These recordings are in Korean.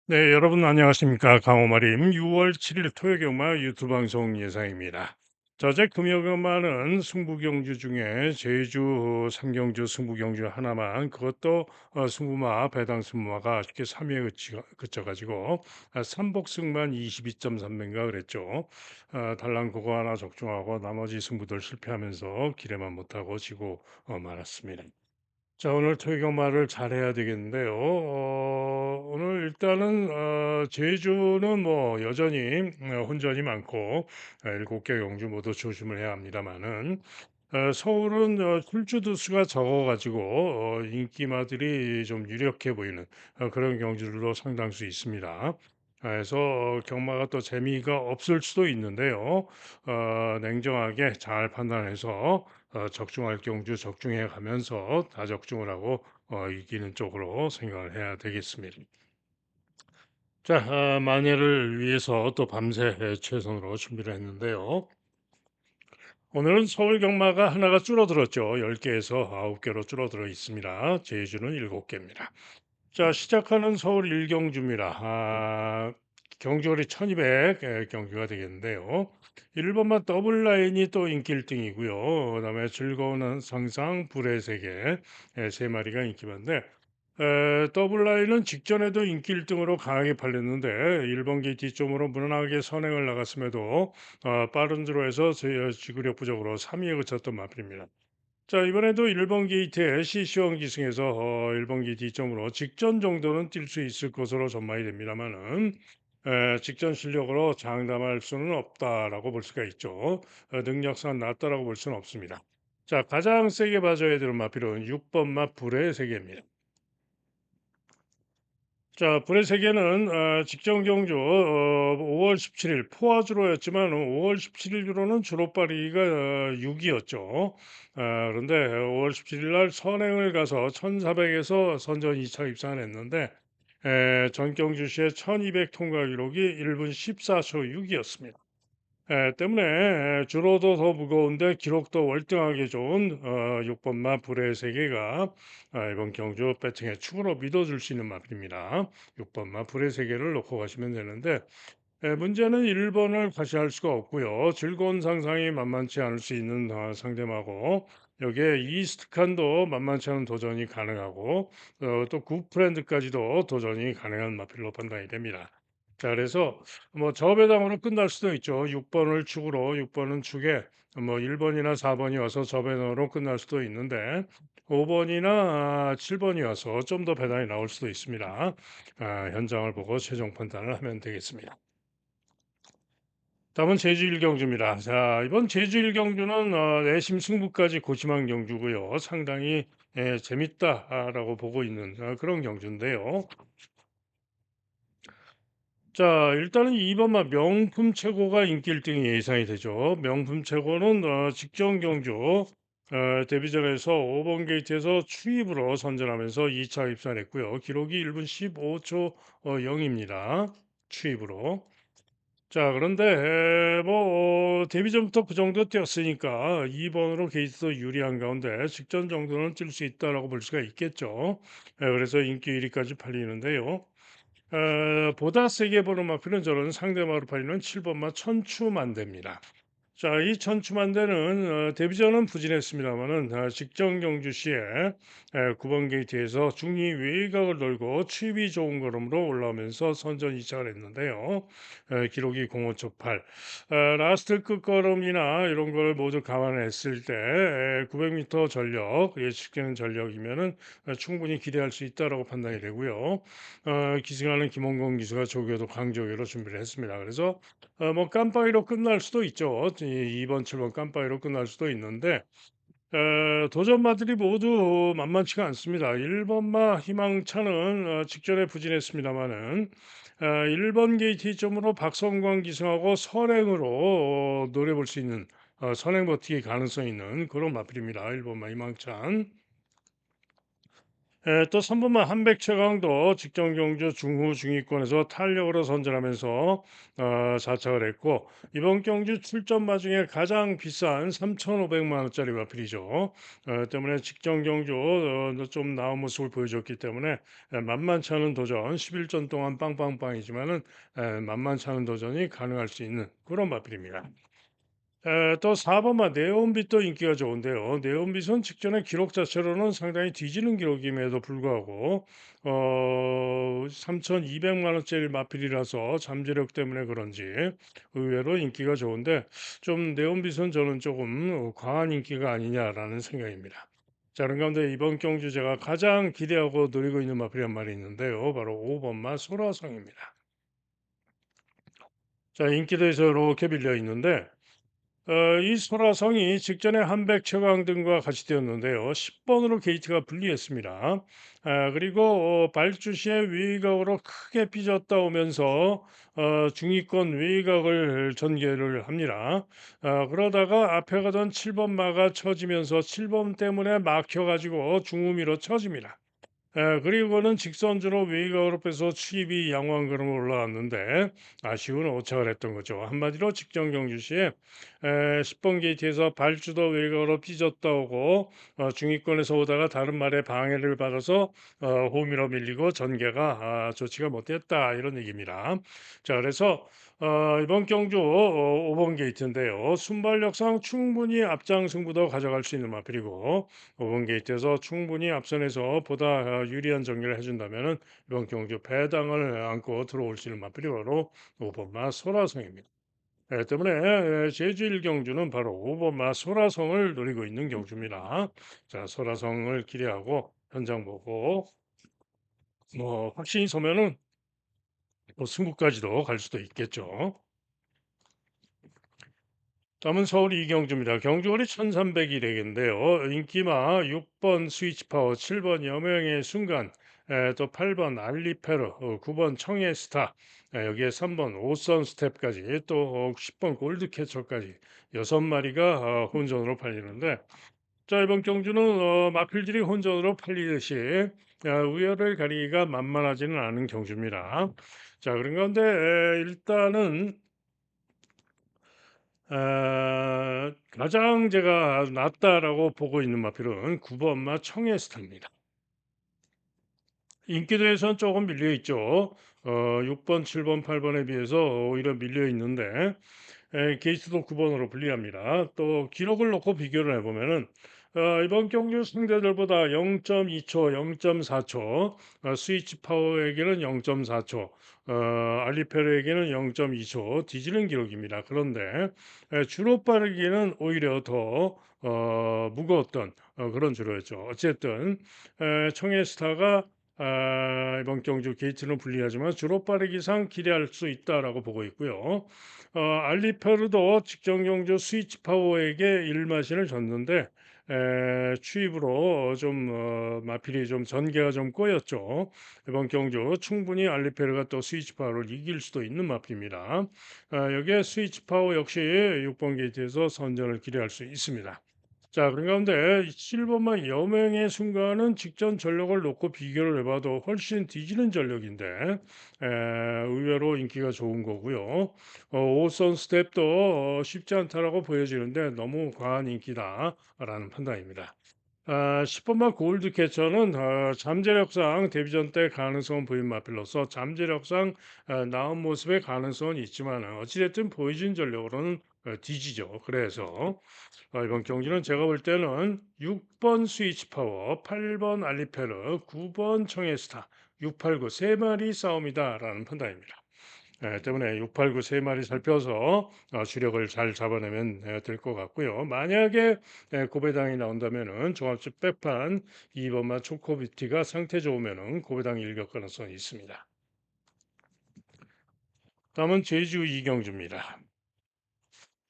네, 여러분 안녕하십니까? 강호마림 6월 7일 토요경마 유튜브 방송 예상입니다. 저제 금요경마는 승부경주 중에 제주 삼경주 승부경주 하나만 그것도 승부마 배당 승부마가 아쉽게 3위에 그쳐가지고 삼복승만 22.3배인가 그랬죠. 달랑 그거 하나 적중하고 나머지 승부들 실패하면서 기대만 못하고 지고 말았습니다. 자, 오늘 토익어말을 잘해야 되겠는데요. 오늘 일단은 제주는 뭐 여전히 혼전이 많고 7개 경주 모두 조심을 해야 합니다만은 서울은 출주두 수가 적어가지고 인기마들이 좀 유력해 보이는 그런 경주들도 상당수 있습니다. 그래서 경마가 또 재미가 없을 수도 있는데요. 냉정하게 잘 판단해서 적중할 경주 적중해 가면서 다적중을 하고 이기는 쪽으로 생각을 해야 되겠습니다. 자, 만회를 위해서 또 밤새 최선으로 준비를 했는데요. 오늘은 서울 경마가 하나가 줄어들었죠. 10개에서 9개로 줄어들어 있습니다. 제주는 7개입니다. 자, 시작하는 서울 1경주입니다. 경주거리 1200 경주가 되겠는데요. 1번만 더블 라인이 또 인기 1등이고요. 그다음에 즐거운 상상 불의 세계 세 마리가 인기 많은데 더블 라인은 직전에도 인기 1등으로 강하게 팔렸는데 1번 게이트 쪽으로 무난하게 선행을 나갔음에도 빠른 드로에서 지구력 부족으로 3위에 그쳤던 마필입니다. 자, 이번에도 1번 게이트에 시시원 기승에서 1번 게이트 2점으로 직전 정도는 뛸 수 있을 것으로 전망이 됩니다만은 직전 실력으로 장담할 수는 없다라고 볼 수가 있죠. 능력상 낮다라고 볼 수는 없습니다. 자, 가장 세게 봐줘야 되는 마필은 6번 마 불의 세계입니다. 자, 불의 세계는 직전 경주 5월 17일 포화주로였지만 5월 17일 주로는 주로빨이가 6이었죠. 그런데 5월 17일 날 선행을 가서 1400에서 선전 2차 입상을 했는데 전경주 시의 1200 통과 기록이 1분 14초 6이었습니다. 때문에 주로도 더 무거운데 기록도 월등하게 좋은 6번마 불의 세계가 이번 경주 배팅의 축으로 믿어줄 수 있는 마필입니다. 6번마 불의 세계를 놓고 가시면 되는데 문제는 1번을 과시할 수가 없고요. 즐거운 상상이 만만치 않을 수 있는 상대마고 여기에 이스트칸도 만만치 않은 도전이 가능하고 또 굿프렌드까지도 도전이 가능한 마필로 판단이 됩니다. 자, 그래서 뭐 저배당으로 끝날 수도 있죠. 6번을 축으로 6번은 축에 뭐 1번이나 4번이 와서 저배당으로 끝날 수도 있는데 5번이나 7번이 와서 좀 더 배당이 나올 수도 있습니다. 현장을 보고 최종 판단을 하면 되겠습니다. 다음은 제주 일경주입니다. 자, 이번 제주 일경주는 내심 승부까지 고심한 경주고요. 상당히 재밌다라고 보고 있는 그런 경주인데요. 자, 일단은 2번마 명품 최고가 인기 1등이 예상이 되죠. 명품 최고는 직전 경주 데뷔전에서 5번 게이트에서 추입으로 선전하면서 2차 입산했고요. 기록이 1분 15초 0입니다. 추입으로. 자, 그런데 뭐 데뷔전부터 그 정도 뛰었으니까 2번으로 게이트도 유리한 가운데 직전 정도는 뛸 수 있다라고 볼 수가 있겠죠. 그래서 인기 1위까지 팔리는데요. 보다 세게 보는 마필은 저는 상대마로 팔리는 7번마 천추만대입니다. 자, 이 천추만대는 데뷔전은 부진했습니다만은 직전 경주 시에 9번 게이트에서 중위 외곽을 돌고 취입이 좋은 걸음으로 올라오면서 선전 2차를 했는데요. 기록이 05초 8. 라스트 끝걸음이나 이런 걸 모두 감안했을 때 900m 전력, 예측되는 전력이면은 충분히 기대할 수 있다라고 판단이 되고요. 기승하는 김원건 기수가 조교도 강조교로 준비를 했습니다. 그래서 뭐 깜빡이로 끝날 수도 있죠. 2번, 7번 깜빡이로 끝날 수도 있는데 도전마들이 모두 만만치가 않습니다. 1번마 희망차는 직전에 부진했습니다마는 1번 게이트 점으로 박성광 기승하고 선행으로 노려볼 수 있는 선행 버티기 가능성 있는 그런 마필입니다. 1번마 희망찬. 또 3번만 한백 최강도 직전 경주 중후 중위권에서 탄력으로 선전하면서 자착을 했고 이번 경주 출전마 중에 가장 비싼 3,500만 원짜리 마필이죠. 때문에 직전 경주 좀 나은 모습을 보여줬기 때문에 만만치 않은 도전 11전 동안 빵빵빵이지만은 만만치 않은 도전이 가능할 수 있는 그런 마필입니다. 또 4번만 네온빛도 인기가 좋은데요. 네온빛은 직전의 기록 자체로는 상당히 뒤지는 기록임에도 불구하고 3,200만 원짜리 마필이라서 잠재력 때문에 그런지 의외로 인기가 좋은데 좀 네온빛은 저는 조금 과한 인기가 아니냐라는 생각입니다. 자, 그런 가운데 이번 경주 제가 가장 기대하고 노리고 있는 마필이 한 마리 있는데요. 바로 5번마 소라성입니다. 자, 인기도에서 이렇게 밀려 있는데 이 설화성이 직전에 한백 최강 등과 같이 되었는데요. 10번으로 게이트가 분리했습니다. 그리고 발주 시에 외곽으로 크게 삐졌다 오면서 중위권 외곽을 전개를 합니다. 그러다가 앞에 가던 7번 마가 쳐지면서 7번 때문에 막혀가지고 중후미로 쳐집니다. 그리고는 직선주로 외곽으로 빼서 수입이 양호한그로 올라왔는데 아쉬운 오차를 했던 거죠. 한마디로 직전 경주 시에 10번 게이트에서 발주도 외곽으로 삐졌다 오고 중위권에서 오다가 다른 말에 방해를 받아서 홈으로 밀리고 전개가 좋지가 못했다 이런 얘기입니다. 자, 그래서 이번 경주 5번 게이트인데요. 순발력상 충분히 앞장 승부도 가져갈 수 있는 마필이고 5번 게이트에서 충분히 앞선에서 보다 유리한 전개를 해준다면은 이번 경주 배당을 안고 들어올 수 있는 마필이 바로 5번마 소라성입니다. 때문에 제주 1경주는 바로 5번마 소라성을 노리고 있는 경주입니다. 자, 소라성을 기대하고 현장 보고 뭐 확신이 서면은 뭐 승부까지도 갈 수도 있겠죠. 다음은 서울 이경주입니다. 경주거리 1300이 되겠는데요. 인기마 6번 스위치파워, 7번 여명의 순간, 또 8번 알리페르, 9번 청해스타, 여기에 3번 오선 스텝까지, 또 10번 골드캐쳐까지 6마리가 혼전으로 팔리는데 자, 이번 경주는 마필들이 혼전으로 팔리듯이 우열을 가리기가 만만하지는 않은 경주입니다. 자, 그런 가운데 일단은 가장 제가 낫다라고 보고 있는 마필은 9번마 청해스타입니다. 인기도에선 조금 밀려 있죠. 6번, 7번, 8번에 비해서 오히려 밀려 있는데 게이트도 9번으로 불리합니다. 또 기록을 놓고 비교를 해보면은 이번 경주 상대들보다 0.2초, 0.4초, 스위치 파워에게는 0.4초, 알리페르에게는 0.2초 뒤지는 기록입니다. 그런데 주로 빠르기는 오히려 더 무거웠던 그런 주로였죠. 어쨌든 청해스타가 이번 경주 게이트는 불리하지만 주로 빠르기상 기대할 수 있다라고 보고 있고요. 알리페르도 직전 경주 스위치 파워에게 일마신을 줬는데 추입으로 좀 마필이 좀 전개가 좀 꼬였죠. 이번 경주 충분히 알리페르가 또 스위치 파워를 이길 수도 있는 마필입니다. 여기에 스위치 파워 역시 6번 게이트에서 선전을 기대할 수 있습니다. 자, 그런 가운데 7번만 여명의 순간은 직전 전력을 놓고 비교를 해봐도 훨씬 뒤지는 전력인데 의외로 인기가 좋은 거고요. 5선 스텝도 쉽지 않다라고 보여지는데 너무 과한 인기다라는 판단입니다. 10번만 골드 캐쳐는 잠재력상 데뷔전 때 가능성은 보인 마필로서 잠재력상 나은 모습의 가능성은 있지만 어찌됐든 보여진 전력으로는 뒤지죠. 그래서 이번 경기는 제가 볼 때는 6번 스위치 파워, 8번 알리페르, 9번 청해스타, 6, 8, 9 세 마리 싸움이다라는 판단입니다. 때문에 6, 8, 9 세 마리 살펴서 주력을 잘 잡아내면 될 것 같고요. 만약에 고배당이 나온다면은 종합적 백판 2번만 초코비티가 상태 좋으면은 고배당 일격 가능성이 있습니다. 다음은 제주 이경주입니다.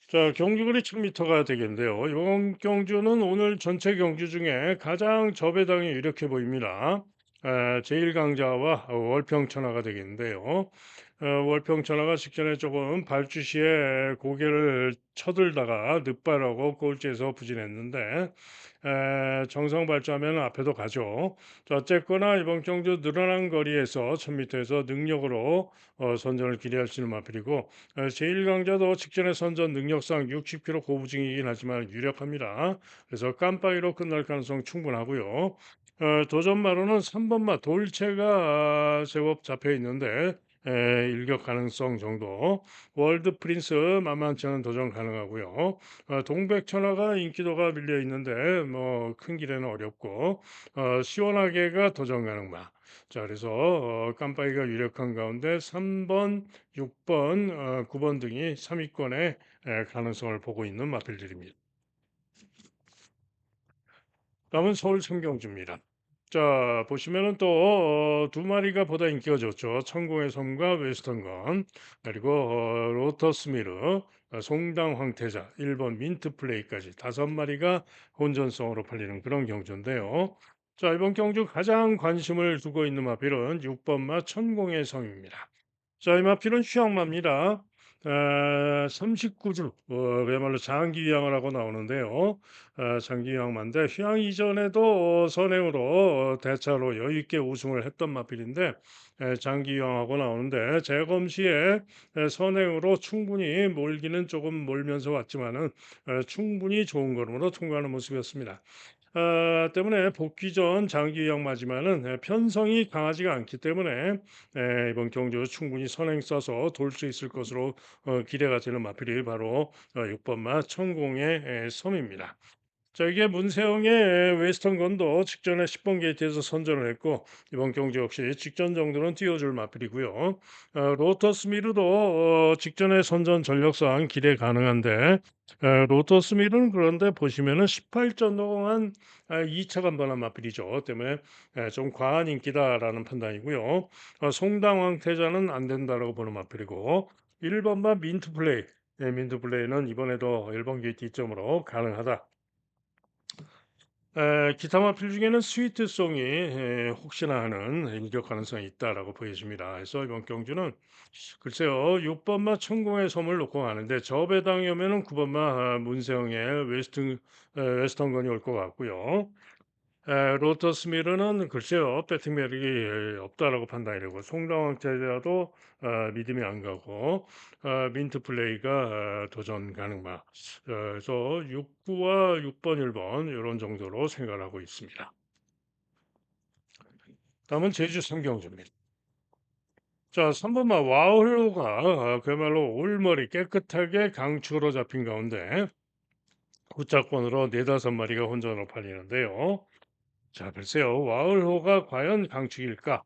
자, 경주거리 1000m가 되겠는데요. 이번 경주는 오늘 전체 경주 중에 가장 저배당이 유력해 보입니다. 제1강자와 월평천하가 되겠는데요. 월평천하가 직전에 조금 발주시에 고개를 쳐들다가 늑발하고 꼴찌에서 부진했는데 정상 발주하면 앞에도 가죠. 자, 어쨌거나 이번 경주 늘어난 거리에서 1000m에서 능력으로 선전을 기대할 수 있는 마필이고 제1강자도 직전에 선전 능력상 60km 고부중이긴 하지만 유력합니다. 그래서 깜빡이로 끝날 가능성 충분하고요. 도전마로는 3번마 돌체가 제법 잡혀 있는데 일격 가능성 정도. 월드 프린스 만만치 않은 도전 가능하고요. 동백천하가 인기도가 밀려 있는데 뭐 큰 길에는 어렵고 시원하게가 도전 가능마. 자, 그래서 깜빡이가 유력한 가운데 3번, 6번, 9번 등이 3위권의 가능성을 보고 있는 마필들입니다. 다음은 서울 청경주입니다. 자, 보시면은 또 두 마리가 보다 인기가 좋죠. 천공의 섬과 웨스턴건, 그리고 로터스 미르, 송당 황태자, 1번 민트 플레이까지 다섯 마리가 혼전성으로 팔리는 그런 경주인데요. 자, 이번 경주 가장 관심을 두고 있는 마필은 6번마 천공의 섬입니다. 자, 이 마필은 휴양마입니다. 39주, 그야말로 장기 휴양을 하고 나오는데요. 장기 휴양마인데 휴양 이전에도 선행으로 대차로 여유 있게 우승을 했던 마필인데 장기 휴양하고 나오는데 재검 시에 선행으로 충분히 몰기는 조금 몰면서 왔지만은 충분히 좋은 걸음으로 통과하는 모습이었습니다. 때문에 복귀 전 장기 휴양마지만은 편성이 강하지가 않기 때문에 이번 경주 충분히 선행 써서 돌 수 있을 것으로 기대가 되는 마필이 바로 6번마 천공의 섬입니다. 자, 이게 문세영의 웨스턴 건도 직전에 10번 게이트에서 선전을 했고 이번 경주 역시 직전 정도는 띄워줄 마필이고요. 로터스 미르도 직전에 선전 전력상 기대 가능한데 로터스 미르는 그런데 보시면은 18전 동안 2차 간번한 마필이죠. 때문에 좀 과한 인기다라는 판단이고요. 송당 황태자는 안 된다라고 보는 마필이고 1번만 민트 플레이. 민트 플레이는 이번에도 1번 게이트 이점으로 가능하다. 기타 마필 중에는 스위트송이 혹시나 하는 일격 가능성이 있다라고 보여집니다. 그래서 이번 경주는 글쎄요, 6번마 천공의 섬을 놓고 가는데 저 배당이 오면은 9번마 문세영의 웨스턴건이 올 것 같고요. 로터스 미르는 글쎄요, 배팅 매력이 없다라고 판단이 되고 송당황 태자도 믿음이 안 가고 민트 플레이가 도전 가능마. 그래서 6구와 6번, 1번 이런 정도로 생각을 하고 있습니다. 다음은 제주 삼경주입니다. 자, 3번마 와홀로가 그야말로 올머리 깨끗하게 강축으로 잡힌 가운데 후차권으로 네다섯 마리가 혼전으로 팔리는데요. 자, 글쎄요, 와울호가 과연 강축일까?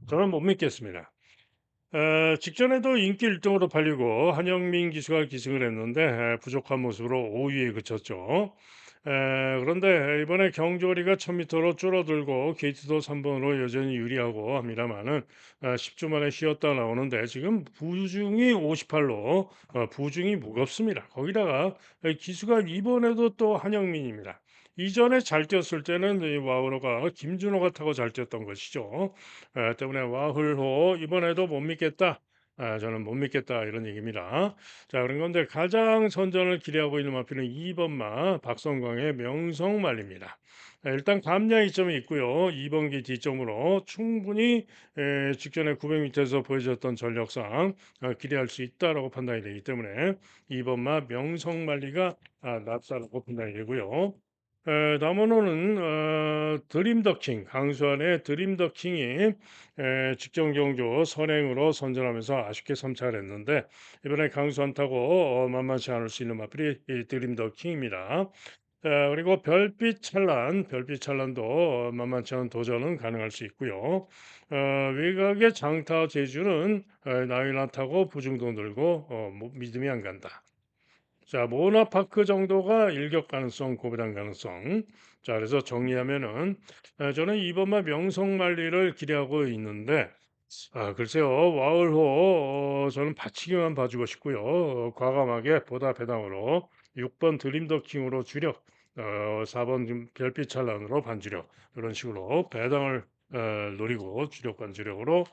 저는 못 믿겠습니다. 직전에도 인기 1등으로 팔리고 한영민 기수가 기승을 했는데 부족한 모습으로 5위에 그쳤죠. 그런데 이번에 경주거리가 1000m로 줄어들고 게이트도 3번으로 여전히 유리하고 합니다만은 10주 만에 쉬었다 나오는데 지금 부중이 58로 부중이 무겁습니다. 거기다가 기수가 이번에도 또 한영민입니다. 이전에 잘 뛰었을 때는 이 와우로가 김준호가 타고 잘 뛰었던 것이죠. 때문에 와훌호 이번에도 못 믿겠다. 저는 못 믿겠다 이런 얘기입니다. 자, 그런 건데 가장 선전을 기대하고 있는 마필은 2번마 박성광의 명성말입니다. 일단 감량 이점이 있고요. 2번기 뒤점으로 충분히 직전에 900m에서 보여줬던 전력상 기대할 수 있다라고 판단이 되기 때문에 2번마 명성말리가 납사라고 판단이 되고요. 남은호는 드림 더 킹, 강수환의 드림 더 킹이 직전 경주 선행으로 선전하면서 아쉽게 선착을 했는데 이번에 강수환 타고 만만치 않을 수 있는 마필이 이 드림 더 킹입니다. 그리고 별빛 찰란도 만만치 않은 도전은 가능할 수 있고요. 외곽의 장타 제주는 나이나 타고 부중도 늘고 믿음이 안 간다. 자, 모나파크 정도가 일격 가능성, 고배당 가능성. 자, 그래서 정리하면은 저는 이번만 명성만리를 기대하고 있는데 글쎄요, 와울호 저는 받치기만 봐주고 싶고요. 과감하게 보다 배당으로 6번 드림 더 킹으로 주력, 4번 별빛 찬란으로 반주력 이런 식으로 배당을 노리고 주력권 주력으로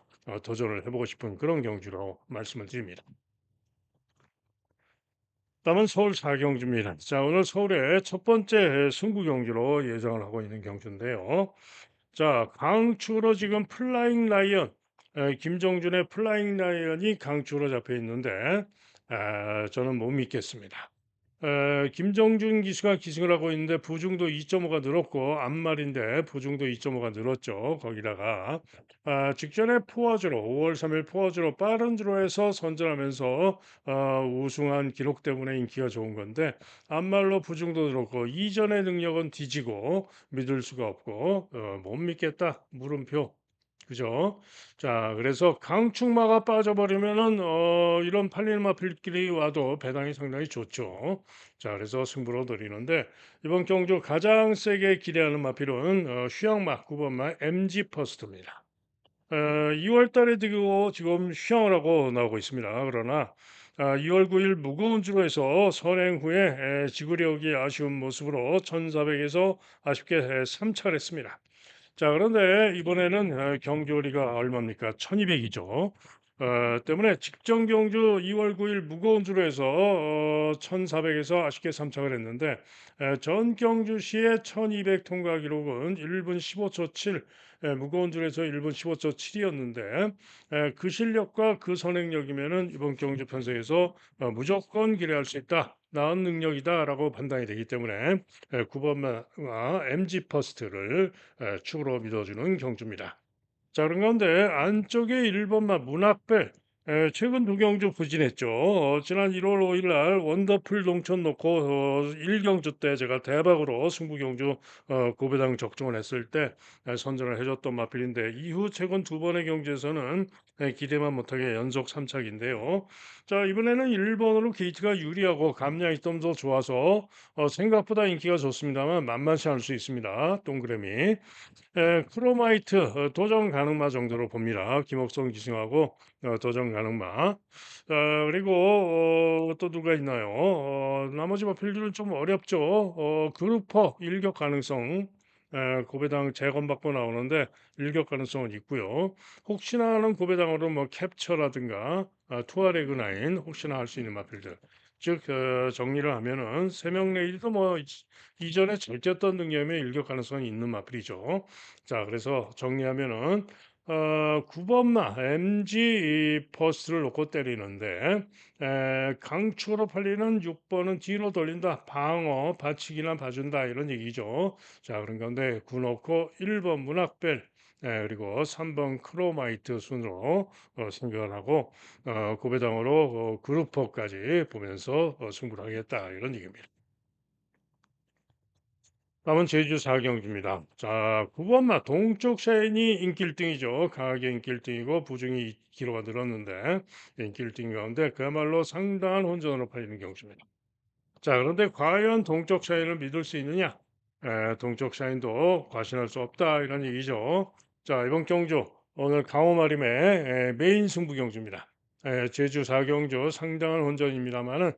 도전을 해 보고 싶은 그런 경주로 말씀을 드립니다. 다음은 서울 4경주입니다. 자, 오늘 서울의 첫 번째 승부 경주로 예정을 하고 있는 경주인데요. 자, 강추로 지금 플라잉 라이언, 김정준의 플라잉 라이언이 강추로 잡혀 있는데, 저는 못 믿겠습니다. 김정준 기수가 기승을 하고 있는데 부중도 2.5가 늘었고 앞말인데 부중도 2.5가 늘었죠. 거기다가 직전에 포화주로 5월 3일 포화주로 빠른 주로에서 선전하면서 우승한 기록 때문에 인기가 좋은 건데 앞말로 부중도 늘었고 이전의 능력은 뒤지고 믿을 수가 없고 못 믿겠다 물음표. 그죠? 자, 그래서 강축마가 빠져버리면은 이런 팔릴마필끼리 와도 배당이 상당히 좋죠. 자, 그래서 승부로 노리는데 이번 경주 가장 세게 기대하는 마필은 휴양마 9번마 MG 퍼스트입니다. 2월 달에 지금 휴양을 하고 나오고 있습니다. 그러나 2월 9일 무거운 주로에서 선행 후에 지구력이 아쉬운 모습으로 1400에서 아쉽게 3차를 했습니다. 자, 그런데 이번에는 경주리가 얼마입니까? 1200이죠. 때문에 직전 경주 2월 9일 무거운 주로 해서 1400에서 아쉽게 삼착을 했는데 전 경주 시의 1200 통과 기록은 1분 15초 7, 무거운 줄에서 1분 15초 7이었는데 그 실력과 그 선행력이면은 이번 경주 편성에서 무조건 기대할 수 있다. 나은 능력이다라고 판단이 되기 때문에 9번마 MG 퍼스트를 축으로 믿어주는 경주입니다. 자, 그런 가운데 안쪽에 1번마 문학벨 최근 두 경주 부진했죠. 지난 1월 5일 날 원더풀 동천 놓고 1경주 때 제가 대박으로 승부 경주 고배당 적중을 했을 때 선전을 해줬던 마필인데 이후 최근 두 번의 경주에서는 기대만 못하게 연속 3착인데요. 자, 이번에는 1번으로 게이트가 유리하고 감량이 좀 더 좋아서 생각보다 인기가 좋습니다만 만만치 않을 수 있습니다. 동그라미. 크로마이트 도전 가능마 정도로 봅니다. 김옥성 기승하고 도전 가능마. 그리고 또 누가 있나요? 나머지 마필들은 좀 어렵죠. 그루퍼 일격 가능성. 고배당 재검받고 나오는데 일격 가능성은 있고요. 혹시나 하는 고배당으로 뭐 캡처라든가 투아레그 나인 혹시나 할 수 있는 마필들. 즉 정리를 하면은 세명 레이드도 뭐 이전에 잘 뛰었던 능력이면 일격 가능성이 있는 마필이죠. 자, 그래서 정리하면은 9번마 MG 퍼스트를 놓고 때리는데 강추로 팔리는 6번은 뒤로 돌린다. 방어, 받치기나 봐준다 이런 얘기죠. 자, 그런 가운데 9 놓고 1번 문학벨 그리고 3번 크로마이트 순으로 생각을 하고 고배당으로 그루퍼까지 보면서 승부를 하겠다 이런 얘기입니다. 다음은 제주 4경주입니다. 자, 9번마 동쪽 샤인이 인기 1등이죠. 강하게 인기 1등이고 부중이 2kg가 늘었는데 인기 1등 가운데 그야말로 상당한 혼전으로 팔리는 경주입니다. 자, 그런데 과연 동쪽 샤인을 믿을 수 있느냐? 동쪽 샤인도 과신할 수 없다 이런 얘기죠. 자, 이번 경주 오늘 강호마림의 메인 승부 경주입니다. 제주 4경주 상당한 혼전입니다만은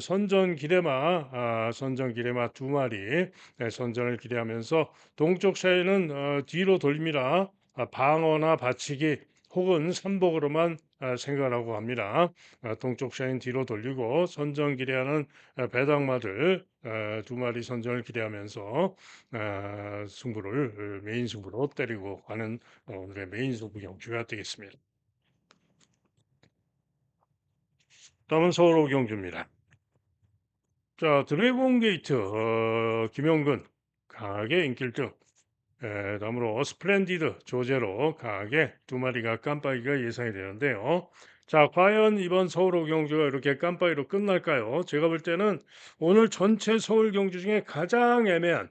선전 기레마 두 마리 선전을 기대하면서 동쪽 샤인은 뒤로 돌립니다. 방어나 받치기 혹은 삼복으로만 생각하고 합니다. 동쪽 샤인 뒤로 돌리고 선전 기대하는 배당마들 두 마리 선전을 기대하면서 승부를 메인 승부로 때리고 가는 오늘의 메인 승부 경주가 되겠습니다. 다음은 서울 오경주입니다. 자, 드래곤 게이트 김영근 강하게 인기 1등. 다음으로 스플렌디드 조제로 강하게 두 마리가 깜빡이가 예상이 되는데요. 자, 과연 이번 서울 오경주가 이렇게 깜빡이로 끝날까요? 제가 볼 때는 오늘 전체 서울 경주 중에 가장 애매한,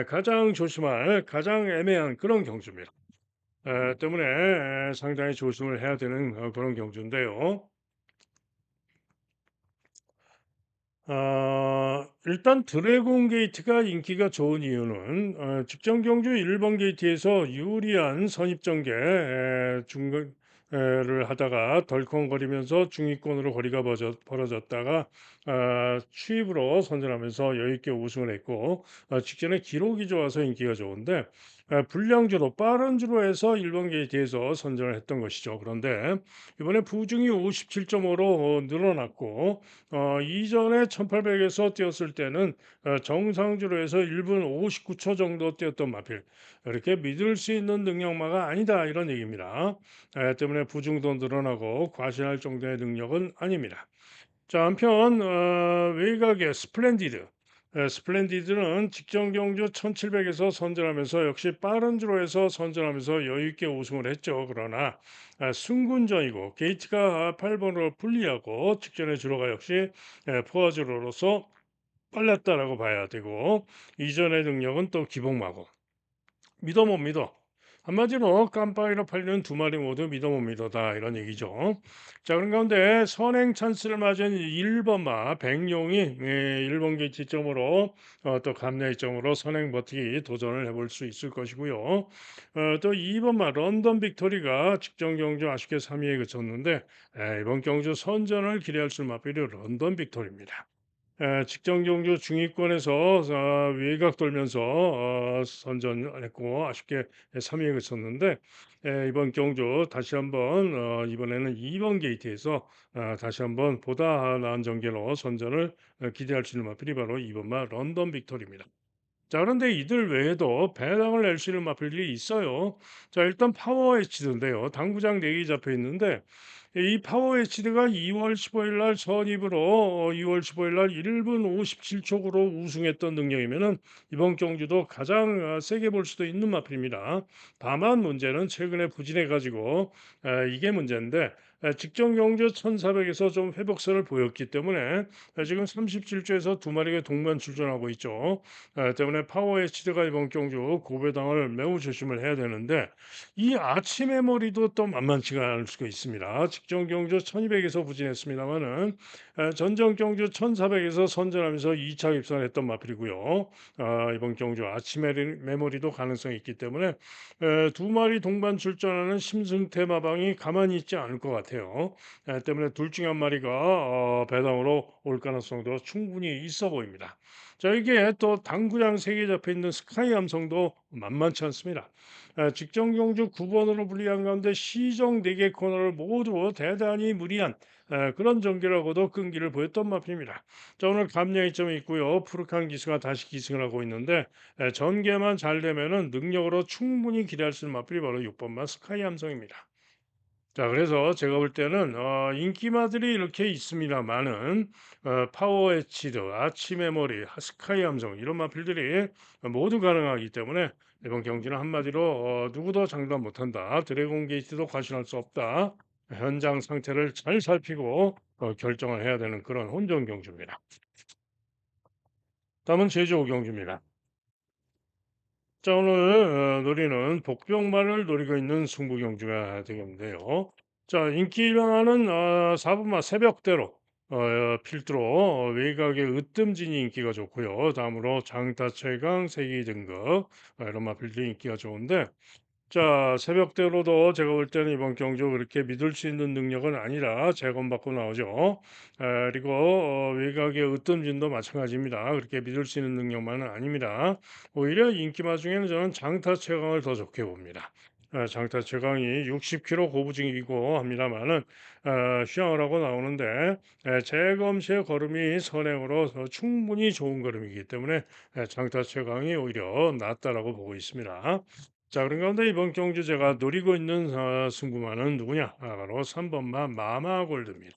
가장 조심할, 가장 애매한 그런 경주입니다. 때문에 상당히 조심을 해야 되는 그런 경주인데요. 일단 드래곤 게이트가 인기가 좋은 이유는 직전 경주 1번 게이트에서 유리한 선입전개 중간을 하다가 덜컹거리면서 중위권으로 거리가 벌어졌다가 추입으로 선전하면서 여유 있게 우승을 했고 직전에 기록이 좋아서 인기가 좋은데 불량주로 빠른 주로 해서 일본 게이트에서 선전을 했던 것이죠. 그런데 이번에 부중이 57.5로 늘어났고 이전에 1800에서 뛰었을 때는 정상주로 해서 1분 59초 정도 뛰었던 마필. 이렇게 믿을 수 있는 능력마가 아니다 이런 얘기입니다. 때문에 부중도 늘어나고 과신할 정도의 능력은 아닙니다. 자, 한편 외곽의 스플렌디드. 스플렌디드는 직전 경주 1700에서 선전하면서 역시 빠른 주로에서 선전하면서 여유 있게 우승을 했죠. 그러나 승군전이고 게이트가 8번으로 불리하고 직전의 주로가 역시 포화주로로서 빨랐다라고 봐야 되고 이전의 능력은 또 기복마고 믿어 못 믿어. 한마디로 깜빡이로 팔리는 두 마리 모두 믿어 못 믿어다 이런 얘기죠. 자, 그런 가운데 선행 찬스를 맞은 1번마 백룡이 1번 게이트점으로 또 감내점으로 선행 버티기 도전을 해볼 수 있을 것이고요. 또 2번마 런던 빅토리가 직전 경주 아쉽게 3위에 그쳤는데 이번 경주 선전을 기대할 수 맞비려 런던 빅토리입니다. 직전 경주 중위권에서 외곽 돌면서 선전했고 아쉽게 3위에 그쳤는데 이번 경주 다시 한번 이번에는 2번 게이트에서 다시 한번 보다 나은 전개로 선전을 기대할 수 있는 마필이 바로 2번마 런던 빅토리입니다. 자, 그런데 이들 외에도 배당을 낼 수 있는 마필들이 있어요. 자, 일단 파워 HD인데요. 당구장 4개 잡혀 있는데 이 파워 HD가 2월 15일 날 선입으로 2월 15일 날 1분 57초로 우승했던 능력이면은 이번 경주도 가장 세게 볼 수도 있는 마필입니다. 다만 문제는 최근에 부진해 가지고 이게 문제인데 직전 경주 1400에서 좀 회복세를 보였기 때문에 지금 37조에서 두 마리가 동반 출전하고 있죠. 때문에 파워 HD가 이번 경주 고배당을 매우 조심을 해야 되는데 이 아침 메모리도 또 만만치가 않을 수가 있습니다. 직전 경주 1200에서 부진했습니다만은 전전 경주 1400에서 선전하면서 2차 입선했던 마필이고요. 이번 경주 아침 메모리도 가능성이 있기 때문에 두 마리 동반 출전하는 심승태 마방이 가만히 있지 않을 것 같아요. 때문에 둘 중에 한 마리가 배당으로 올 가능성도 충분히 있어 보입니다. 자, 이게 또 당구장 3개 잡혀 있는 스카이 함성도 만만치 않습니다. 직전 경주 9번으로 불리한 가운데 시정 4개 코너를 모두 대단히 무리한 그런 전개라고도 끈기를 보였던 마필입니다. 자, 오늘 감량이 좀 있고요. 푸르칸 기수가 다시 기승을 하고 있는데 전개만 잘 되면은 능력으로 충분히 기대할 수 있는 마필이 바로 6번마 스카이 함성입니다. 자, 그래서 제가 볼 때는 인기마들이 이렇게 있습니다만은 파워 에치드, 아치 메모리, 스카이 함성 이런 마필들이 모두 가능하기 때문에 이번 경기는 한마디로 누구도 장담 못한다. 드래곤 게이트도 과신할 수 없다. 현장 상태를 잘 살피고 결정을 해야 되는 그런 혼전 경주입니다. 다음은 제주 경주입니다. 자, 오늘 노리는 복병만을 노리고 있는 승부 경주가 되겠는데요. 자, 인기 일어나는 4분마 새벽대로 필두로 외곽의 으뜸진이 인기가 좋고요. 다음으로 장타 최강 세기 등급 이런 마필들이 인기가 좋은데 자, 새벽대로도 제가 볼 때는 이번 경주 그렇게 믿을 수 있는 능력은 아니라 재검받고 나오죠. 그리고 외곽의 으뜸진도 마찬가지입니다. 그렇게 믿을 수 있는 능력만은 아닙니다. 오히려 인기마 중에는 저는 장타 최강을 더 좋게 봅니다. 장타 최강이 60km 고부진이고 합니다만은 휴양을 하고 나오는데 재검 시의 걸음이 선행으로 충분히 좋은 걸음이기 때문에 장타 최강이 오히려 낫다라고 보고 있습니다. 자, 그런 가운데 이번 경주 제가 노리고 있는 승부마는 누구냐? 바로 3번마 마마골드입니다.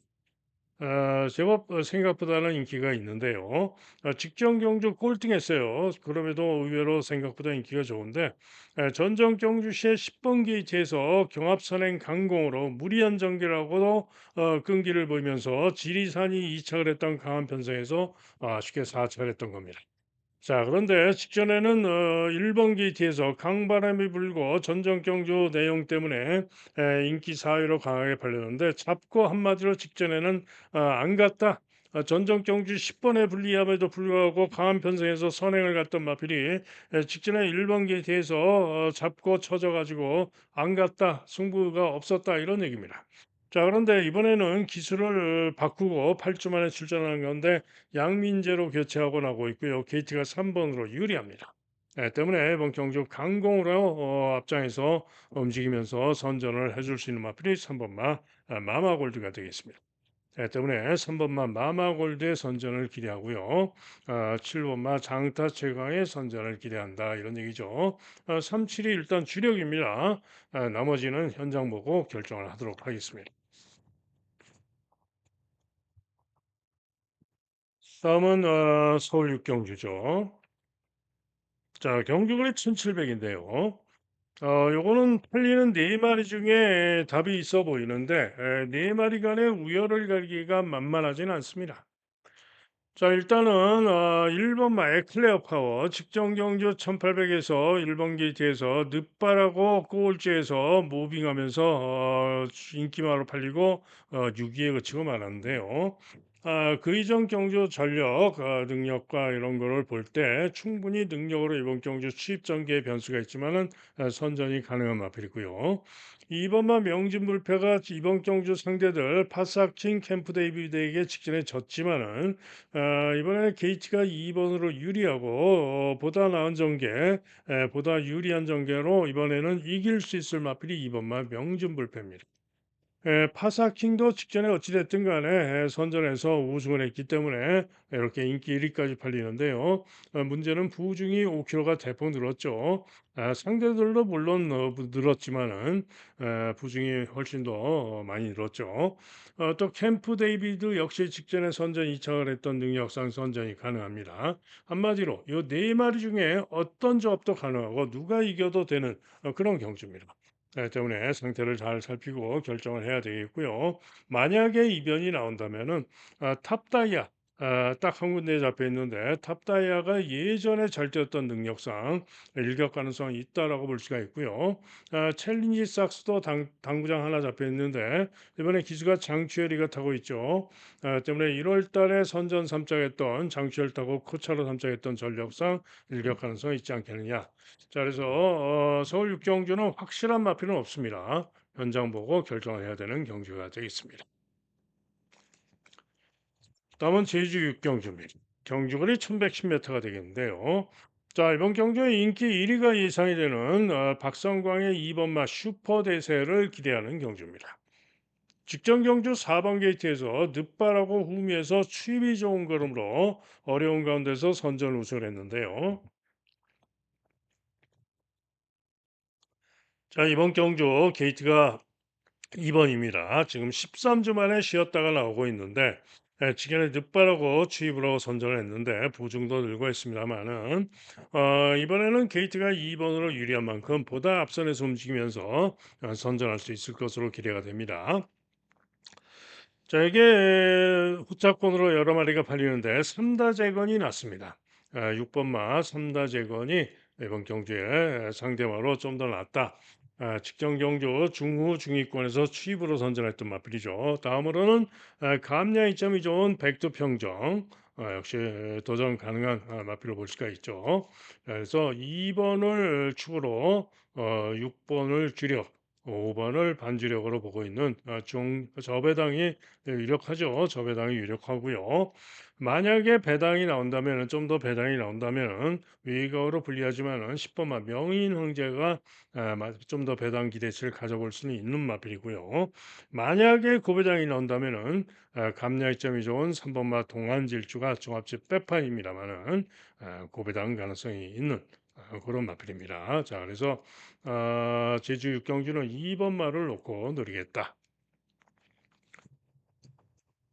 제법 생각보다는 인기가 있는데요. 직전 경주 꼴등했어요. 그럼에도 의외로 생각보다 인기가 좋은데 전정 경주 시에 10번 게이트에서 경합선행 강공으로 무리한 전개라고도 끈기를 보이면서 지리산이 2착을 했던 강한 편성에서 쉽게 4착을 했던 겁니다. 자, 그런데 직전에는 1번 게이트에서 강바람이 불고 전정경주 내용 때문에 인기 4위로 강하게 팔렸는데 잡고 한마디로 직전에는 안 갔다. 전정경주 10번에 불리함에도 불구하고 강한 편성에서 선행을 갔던 마필이 직전에 1번 게이트에서 잡고 쳐져가지고 안 갔다. 승부가 없었다. 이런 얘기입니다. 자, 그런데 이번에는 기술을 바꾸고 8주 만에 출전하는 건데 양민재로 교체하고 나고 있고요. 게이트가 3번으로 유리합니다. 때문에 이번 경주 강공으로 앞장에서 움직이면서 선전을 해줄 수 있는 마필이 3번마 마마골드가 되겠습니다. 때문에 3번마 마마골드의 선전을 기대하고요. 7번마 장타 최강의 선전을 기대한다. 이런 얘기죠. 3, 7이 일단 주력입니다. 나머지는 현장 보고 결정을 하도록 하겠습니다. 다음은 서울 육경주죠. 자, 경주거리 1700인데요. 요거는 팔리는 네 마리 중에 답이 있어 보이는데 네 마리 간의 우열을 가리기가 만만하진 않습니다. 자, 일단은 1번 에클레어 파워 직전 경주 1800에서 1번 게이트에서 늦바라고 꼴찌에서 무빙하면서 인기마로 팔리고 6위에 그치고 말았는데요. 그 이전 경주 전력 능력과 이런 거를 볼 때 충분히 능력으로 이번 경주 수입 전개의 변수가 있지만은 선전이 가능한 마필이고요. 이번만 명진불패가 이번 경주 상대들 파사킹 캠프 데이비드에게 직전에 졌지만은 이번에 게이츠가 2번으로 유리하고 보다 나은 전개, 보다 유리한 전개로 이번에는 이길 수 있을 마필이 2번만 명중불패입니다. 파사킹도 직전에 어찌 됐든 간에 선전해서 우승을 했기 때문에 이렇게 인기 1위까지 팔리는데요. 문제는 부중이 5kg가 대폭 늘었죠. 상대들도 물론 늘었지만은 부중이 훨씬 더 많이 늘었죠. 또 캠프 데이비드 역시 직전에 선전 2착을 했던 능력상 선전이 가능합니다. 한마디로 이 네 마리 중에 어떤 조합도 가능하고 누가 이겨도 되는 그런 경주입니다. 때문에 상태를 잘 살피고 결정을 해야 되겠고요. 만약에 이변이 나온다면은 탑다이아 딱 한 군데에 잡혀 있는데 탑다이아가 예전에 잘 뛰었던 능력상 일격 가능성이 있다라고 볼 수가 있고요. 챌린지 삭스도 당구장 하나 잡혀 있는데 이번에 기수가 장추열이가 타고 있죠. 때문에 1월 달에 선전 3짝했던 장추열 타고 코차로 3짝했던 전력상 일격 가능성이 있지 않겠느냐. 자, 그래서 서울 육경주는 확실한 마필은 없습니다. 현장 보고 결정을 해야 되는 경주가 되겠습니다. 다음은 제주 육경주입니다. 경주거리 1110m가 되겠는데요. 자, 이번 경주의 인기 1위가 예상이 되는 박성광의 2번마 슈퍼대세를 기대하는 경주입니다. 직전 경주 4번 게이트에서 늦바라고 후미에서 추입이 좋은 걸음으로 어려운 가운데서 선전 우승을 했는데요. 자, 이번 경주 게이트가 2번입니다. 지금 13주 만에 쉬었다가 나오고 있는데 직전에 늦바라고 추입을 하고 선전을 했는데 부중도 늘고 있습니다만은 이번에는 게이트가 2번으로 유리한 만큼 보다 앞선에서 움직이면서 선전할 수 있을 것으로 기대가 됩니다. 자, 이게 후차권으로 여러 마리가 팔리는데 삼다재건이 났습니다. 6번마 삼다재건이 이번 경주에 상대마로 좀 더 낫다. 직전 경주 중후 중위권에서 추입으로 선전했던 마필이죠. 다음으로는 감량 이점이 좋은 백두평정 역시 도전 가능한 마필로 볼 수가 있죠. 그래서 2번을 축으로 6번을 주력 5번을 반주력으로 보고 있는 중 저배당이 유력하죠. 저배당이 유력하고요. 만약에 배당이 나온다면 좀 더 배당이 나온다면 외곽으로 불리하지만은 10번만 명인 형제가 좀 더 배당 기대치를 가져볼 수는 있는 마필이고요. 만약에 고배당이 나온다면은 감량점이 좋은 3번마 동안질주가 종합집 빼판입니다만은 고배당 가능성이 있는 그런 마필입니다. 자, 그래서 제주 육경주는 2번 말을 놓고 노리겠다.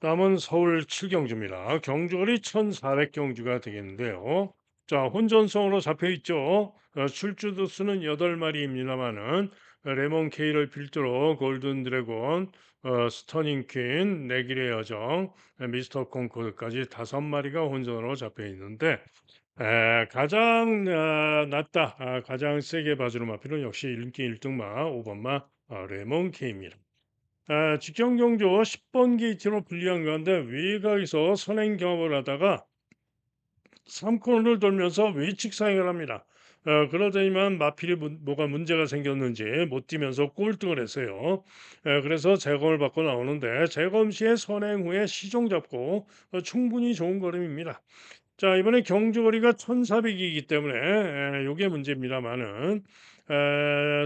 다음은 서울 7경주입니다. 경주거리 1400경주가 되겠는데요. 자, 혼전성으로 잡혀 있죠. 출주 수는 8마리입니다만은 레몬 K를 필두로 골든 드래곤, 스터닝 퀸, 내길의 여정, 미스터 콩코드까지 5마리가 혼전으로 잡혀 있는데 가장 낮다, 가장 세게 봐주는 마필은 역시 인기 1등마 5번마 레몬 K입니다. 직전 경주 10번 게이트로 분리한 가운데 외곽에서 선행 경험을 하다가 3코너를 돌면서 외측 사행을 합니다. 그러더니만 마필이 뭐가 문제가 생겼는지 못 뛰면서 꼴등을 했어요. 그래서 재검을 받고 나오는데 재검 시에 선행 후에 시종 잡고 충분히 좋은 걸음입니다. 자, 이번에 경주거리가 1,400 이기 때문에 요게 문제입니다마는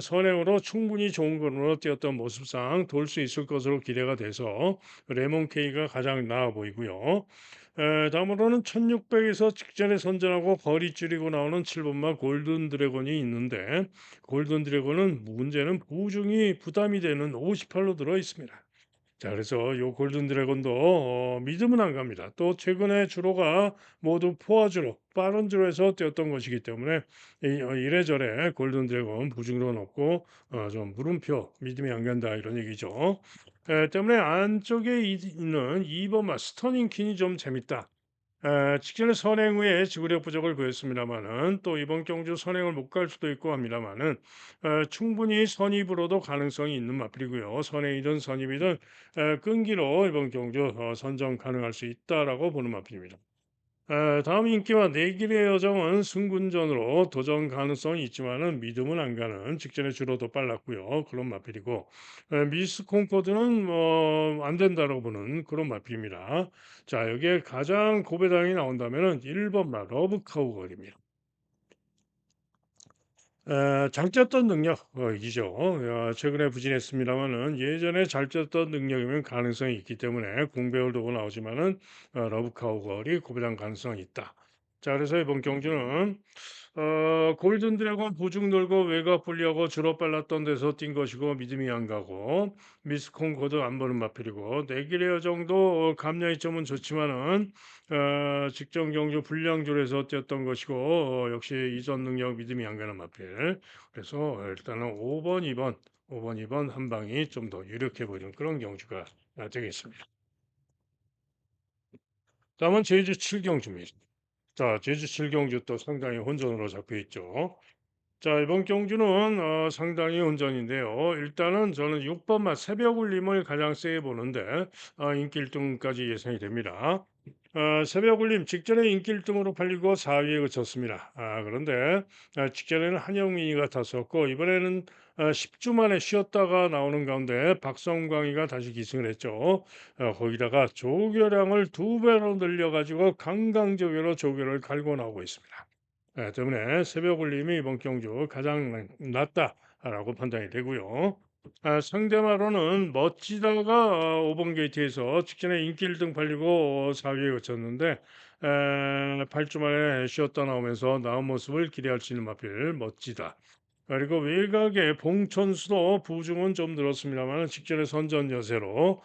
선행으로 충분히 좋은 거리로 뛰었던 모습상 돌 수 있을 것으로 기대가 돼서 레몬 K가 가장 나아 보이고요. 다음으로는 1,600에서 직전에 선전하고 거리 줄이고 나오는 7번마 골든 드래곤이 있는데 골든 드래곤은 문제는 보중이 부담이 되는 58로 들어 있습니다. 자, 그래서 요 골든 드래곤도 믿음은 안 갑니다. 또 최근에 주로가 모두 포화주로 빠른 주로에서 뛰었던 것이기 때문에 이래저래 골든 드래곤 부중도 높고 좀 물음표 믿음이 안 간다 이런 얘기죠. 때문에 안쪽에 있는 2번마 스터닝 퀸이 좀 재밌다. 직전에 선행 후에 지구력 부족을 보였습니다마는 또 이번 경주 선행을 못 갈 수도 있고 합니다마는 충분히 선입으로도 가능성이 있는 마필이고요. 선행이든 선입이든 끈기로 이번 경주 선정 가능할 수 있다라고 보는 마필입니다. 다음 인기와 내길의 여정은 승군전으로 도전 가능성이 있지만은 믿음은 안 가는 직전에 줄어도 빨랐고요. 그런 마필이고 미스 콩코드는 뭐 안 된다라고 보는 그런 마필입니다. 자, 여기에 가장 고배당이 나온다면은 1번 마 러브 카우걸입니다. 잘 쪘던 능력 이죠. 최근에 부진했습니다마는 예전에 잘 쪘던 능력이면 가능성이 있기 때문에 공백을 두고 나오지만은 러브 카우걸이 고배당 가능성이 있다. 자, 그래서 이번 경주는 골든 드래곤 보중 놀고 외곽 불리하고 주로 빨랐던 데서 뛴 것이고 믿음이 안 가고 미스 콩코드 안 보는 마필이고 내길의 여정도 감량이 점은 좋지만은 직전 경주 불량줄에서 뛰었던 것이고 역시 이전 능력 믿음이 안 가는 마필. 그래서 일단은 5번, 2번, 5번, 2번 한 방이 좀 더 유력해 보이는 그런 경주가 되겠습니다. 다음은 제주 7경주입니다. 자, 제주 7경주 또 상당히 혼전으로 잡혀 있죠. 자, 이번 경주는 상당히 혼전인데요. 일단은 저는 6번마 새벽 울림을 가장 세게 보는데 인기 1등까지 예상이 됩니다. 새벽 울림 직전에 인기 1등으로 팔리고 4위에 그쳤습니다. 그런데 직전에는 한영민이가 탔었고 이번에는 10주 만에 쉬었다가 나오는 가운데 박성광이가 다시 기승을 했죠. 거기다가 조교량을 2배로 늘려가지고 강강조교로 조교를 갈고 나오고 있습니다. 때문에 새벽 울림이 이번 경주 가장 낫다라고 판단이 되고요. 상대마로는 멋지다가 5번 게이트에서 직전에 인기 1등 팔리고 4위에 그쳤는데 8주 만에 쉬었다 나오면서 나은 모습을 기대할 수 있는 마필 멋지다. 그리고 외곽의 봉천수도 부중은 좀 늘었습니다만 직전에 선전 여세로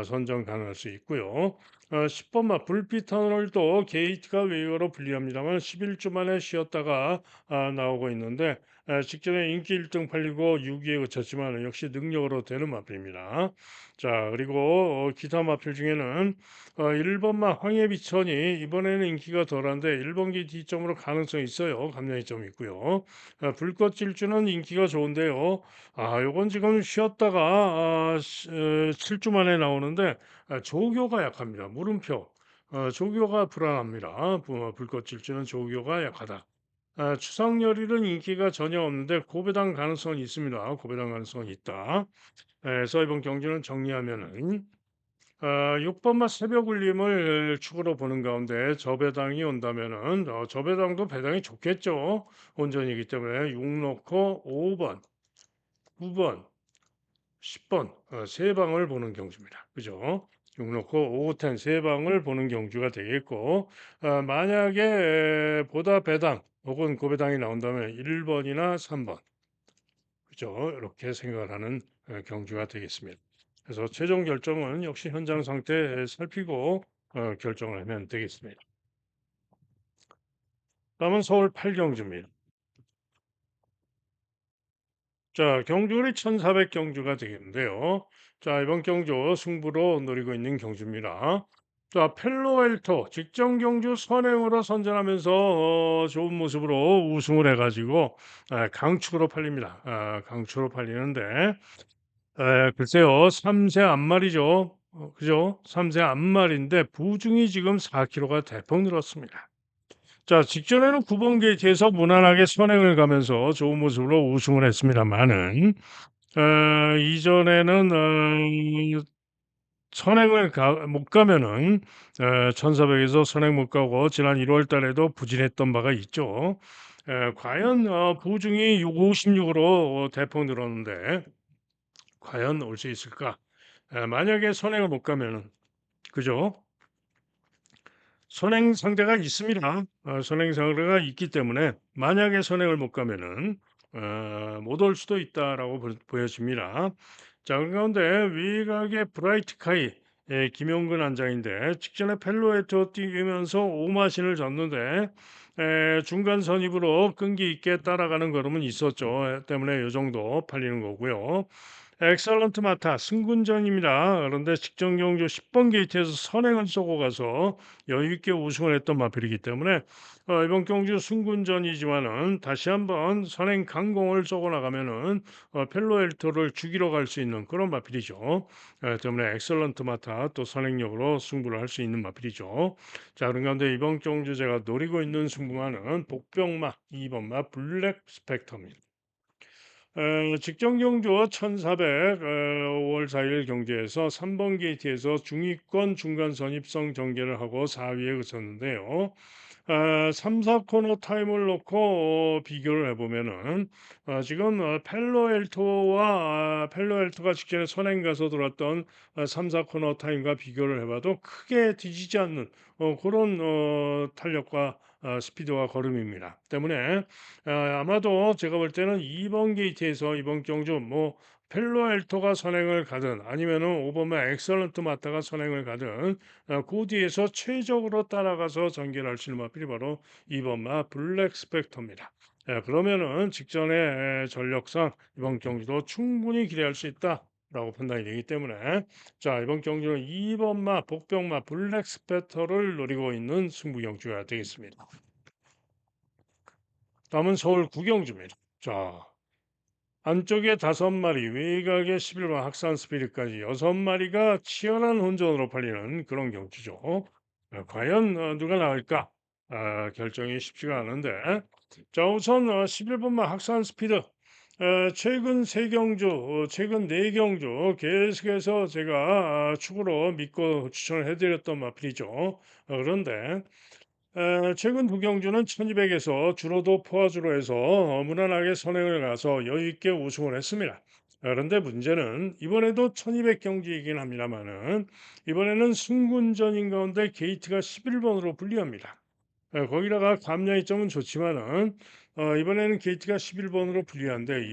선정 가능할 수 있고요. 10번마 불빛 터널도 게이트가 외곽으로 불리합니다만 11주 만에 쉬었다가 나오고 있는데 직전에 인기 1등 팔리고 6위에 그쳤지만 역시 능력으로 되는 마필입니다. 자, 그리고 기타 마필 중에는 1번마 황해비천이 이번에는 인기가 덜한데 1번기 뒤점으로 가능성이 있어요. 감량이 좀 있고요. 불꽃 질주는 인기가 좋은데요. 요건 지금 쉬었다가 7주 만에 나오는데 조교가 약합니다. 물음표. 조교가 불안합니다. 불꽃 질주는 조교가 약하다. 추상열일은 인기가 전혀 없는데 고배당 가능성이 있습니다. 고배당 가능성이 있다. 그래서 이번 경주는 정리하면은 6번마 새벽 울림을 축으로 보는 가운데 저배당이 온다면은 저배당도 배당이 좋겠죠. 온전이기 때문에 6 넣고 5번, 9번, 10번 세 방을 보는 경주입니다. 그죠? 6 넣고 5, 10 세 방을 보는 경주가 되겠고 만약에 보다 배당 혹은 고배당이 나온다면 1번이나 3번 그죠? 이렇게 생각을 하는 경주가 되겠습니다. 그래서 최종 결정은 역시 현장 상태 살피고 결정을 하면 되겠습니다. 다음은 서울 8경주입니다. 자, 경주는 1,400 경주가 되겠는데요. 자, 이번 경주 승부로 노리고 있는 경주입니다. 자, 펠로엘토 직전 경주 선행으로 선전하면서 좋은 모습으로 우승을 해가지고 강축으로 팔립니다. 강축으로 팔리는데 글쎄요. 3세 앞말이죠. 그죠? 3세 앞말인데 부중이 지금 4kg가 대폭 늘었습니다. 자, 직전에는 9번 게이트에서 무난하게 선행을 가면서 좋은 모습으로 우승을 했습니다만은 이전에는 선행을 못 가면은 1,400에서 선행 못 가고 지난 1월 달에도 부진했던 바가 있죠. 과연 보증이 56 으로 대폭 늘었는데 과연 올 수 있을까? 만약에 선행을 못 가면은 그죠? 선행 상대가 있습니다. 선행 상대가 있기 때문에 만약에 선행을 못 가면은 못 올 수도 있다라고 보여집니다. 자, 그 가운데 외곽의 브라이트카이 김용근 안장인데 직전에 펠로에토 뛰면서 오마신을 졌는데 중간 선입으로 끈기 있게 따라가는 걸음은 있었죠. 때문에 이 정도 팔리는 거고요. 엑설런트 마타 승군전입니다. 그런데 직전 경주 10번 게이트에서 선행을 쏘고 가서 여유 있게 우승을 했던 마필이기 때문에 이번 경주 승군전이지만은 다시 한번 선행 강공을 쏘고 나가면은 펠로엘토를 죽이러 갈 수 있는 그런 마필이죠. 때문에 엑설런트 마타 또 선행력으로 승부를 할 수 있는 마필이죠. 자, 그런 가운데 이번 경주 제가 노리고 있는 승부마는 복병마 2번마 블랙 스펙터입니다. 직전 경주 1,400 5월 4일 경주에서 3번 게이트에서 중위권 중간 선입성 전개를 하고 4위에 그쳤는데요. 3-4 코너 타임을 놓고 비교를 해보면은 지금 펠로엘토가 직전에 선행 가서 돌았던 3-4 코너 타임과 비교를 해봐도 크게 뒤지지 않는 그런 탄력과 스피드와 걸음입니다. 때문에 아마도 제가 볼 때는 2번 게이트에서 이번 경주 뭐 펠로엘토가 선행을 가든 아니면은 5번만 엑설런트 마타가 선행을 가든 그 뒤에서 최적으로 따라가서 전개를 할 수 있는 마필이 바로 2번마 블랙 스펙터입니다. 그러면은 직전에 전력상 이번 경기도 충분히 기대할 수 있다라고 판단이 되기 때문에 자, 이번 경기는 2번마 복병마 블랙 스펙터를 노리고 있는 승부 경주가 되겠습니다. 다음은 서울 구경주입니다. 자, 안쪽에 5마리, 외곽에 11번 학산 스피릿까지 6마리가 치열한 혼전으로 팔리는 그런 경주죠. 과연 누가 나을까? 결정이 쉽지가 않은데. 자, 우선 11번만 학산 스피드. 최근 세 경주, 최근 네 경주 계속해서 제가 축으로 믿고 추천을 해드렸던 마필이죠. 그런데 최근 두 경주는 1200에서 주로도 포화주로 해서 무난하게 선행을 가서 여유 있게 우승을 했습니다. 그런데 문제는 이번에도 1200 경기이긴 합니다만은 이번에는 승군전인 가운데 게이트가 11번으로 불리합니다. 거기다가 감량이 점은 좋지만은 이번에는 게이트가 11번으로 불리한데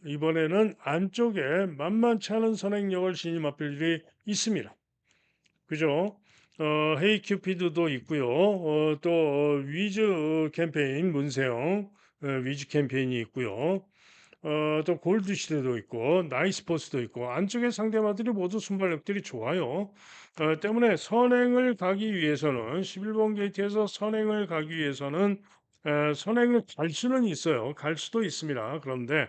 이번에는 안쪽에 만만치 않은 선행력을 지닌 마필들이 있습니다. 그죠? 헤이 큐피드도 있고요. 또 위즈 캠페인 문세영 위즈 캠페인이 있고요. 또 골드시대도 있고 나이스포스도 있고 안쪽의 상대마들이 모두 순발력들이 좋아요. 때문에 선행을 가기 위해서는 11번 게이트에서 선행을 가기 위해서는 선행을 갈 수는 있어요. 갈 수도 있습니다. 그런데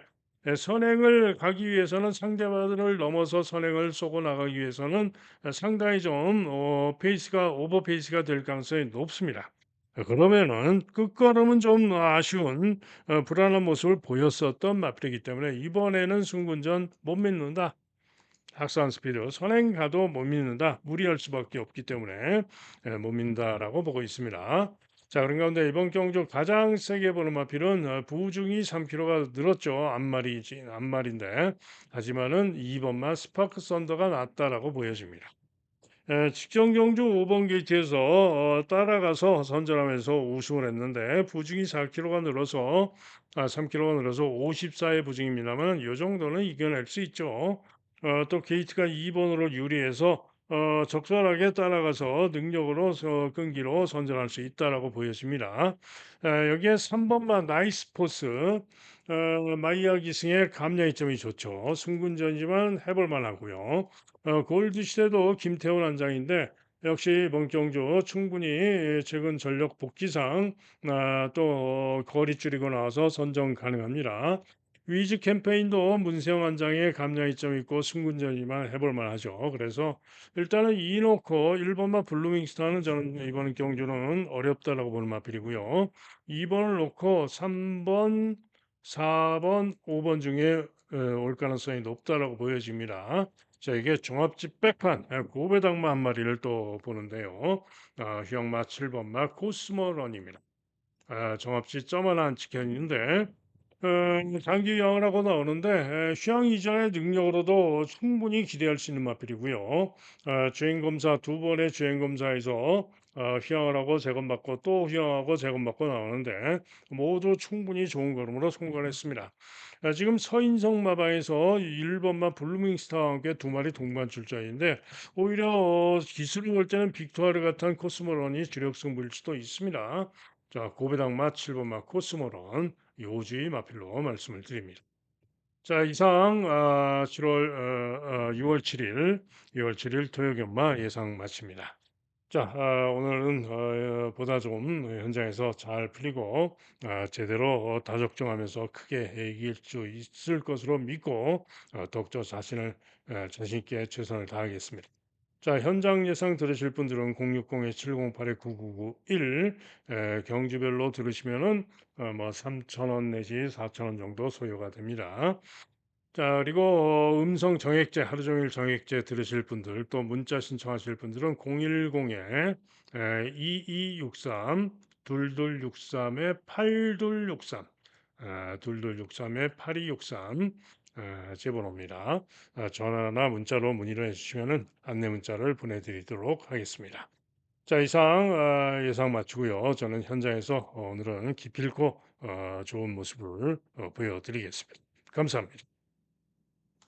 선행을 가기 위해서는 상대마들을 넘어서 선행을 쏘고 나가기 위해서는 상당히 좀 페이스가 오버 페이스가 될 가능성이 높습니다. 그러면은 끝걸음은 좀 아쉬운 불안한 모습을 보였었던 마필이기 때문에 이번에는 승군전 못 믿는다. 학산 스피드 선행 가도 못 믿는다. 무리할 수밖에 없기 때문에 못 믿는다라고 보고 있습니다. 자, 그런 가운데 이번 경주 가장 세게 보는 마필은 부중이 3kg가 늘었죠. 앞말인데 하지만은 2번만 스파크 썬더가 낫다라고 보여집니다. 직전 경주 5번 게이트에서 따라가서 선전하면서 우승을 했는데 부중이 4kg가 늘어서 3kg가 늘어서 54의 부중입니다만 이 정도는 이겨낼 수 있죠. 또 게이트가 2번으로 유리해서 적절하게 따라가서 능력으로 끈기로 선전할 수 있다라고 보여집니다. 여기에 3번만 나이스 포스 마이야 기승의 감량이점이 좋죠. 승군전이지만 해볼 만하고요. 골드 시대도 김태훈 안장인데 역시 멍경주 충분히 최근 전력 복귀상 또 거리 줄이고 나와서 선정 가능합니다. 위즈 캠페인도 문세영 안장의 감량이점 있고 승군전이만 해볼 만하죠. 그래서 일단은 이놓고 1번만 블루밍스타는 저는 이번 경주는 어렵다라고 보는 마필이고요. 2번을 놓고 3번, 4번, 5번 중에 올 가능성이 높다라고 보여집니다. 자, 이게 종합집 백판 고배당마 한 마리를 또 보는데요. 휴양마 7번마 코스모런입니다. 정합지 점 하나 안 찍혀 있는데 장기 휴양을 하고 나오는데 휴양 이전의 능력으로도 충분히 기대할 수 있는 마필이고요. 주행 검사 두 번의 주행 검사에서 휴양을 하고 재검받고 또 휴양하고 재검받고 나오는데 모두 충분히 좋은 걸음으로 성공을 했습니다. 지금 서인성 마방에서 1번마 블루밍스타와 함께 두 마리 동반 출전인데 오히려 기술을 볼 때는 빅토르 같은 코스모런이 주력 승부일 수도 있습니다. 자, 고배당마 7번마 코스모런 요주의 마필로 말씀을 드립니다. 자, 이상 6월 7일 토요견마 예상 마칩니다. 자, 오늘은 보다 좀 현장에서 잘 풀리고 제대로 다적중하면서 크게 이길 수 있을 것으로 믿고 더욱더 자신 있게 최선을 다하겠습니다. 자, 현장 예상 들으실 분들은 060-708-9991 경주별로 들으시면은 뭐 3,000원 내지 4,000원 정도 소요가 됩니다. 자, 그리고 음성 정액제, 하루 종일 정액제 들으실 분들, 또 문자 신청하실 분들은 010에 2263 2263에 8263 2263에 8263 제 번호입니다. 전화나 문자로 문의를 해주시면 안내 문자를 보내드리도록 하겠습니다. 자, 이상 예상 마치고요. 저는 현장에서 오늘은 기필코 좋은 모습을 보여드리겠습니다. 감사합니다.